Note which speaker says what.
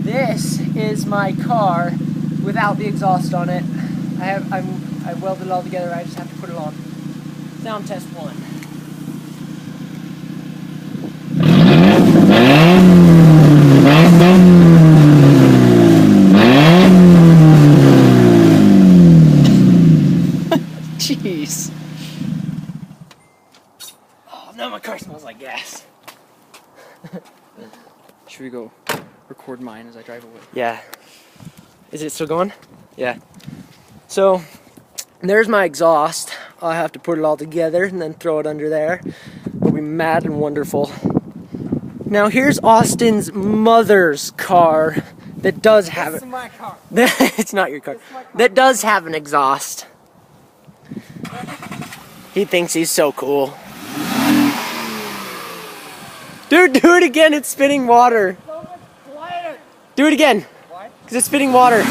Speaker 1: This is my car without the exhaust on it. I welded it all together. I just have to put it on. Sound test 1. Jeez. Oh, now my car smells like gas.
Speaker 2: Should we go record mine as I drive away?
Speaker 1: Yeah. Is it still going? Yeah. So, there's my exhaust. I'll have to put it all together and then throw it under there. It'll be mad and wonderful. Now here's Austin's mother's car that does have it.
Speaker 2: This is my car.
Speaker 1: It's not your car. That does have an exhaust. He thinks he's so cool. Dude, do it again. It's spitting water. Do it again. Why? Because it's spitting water.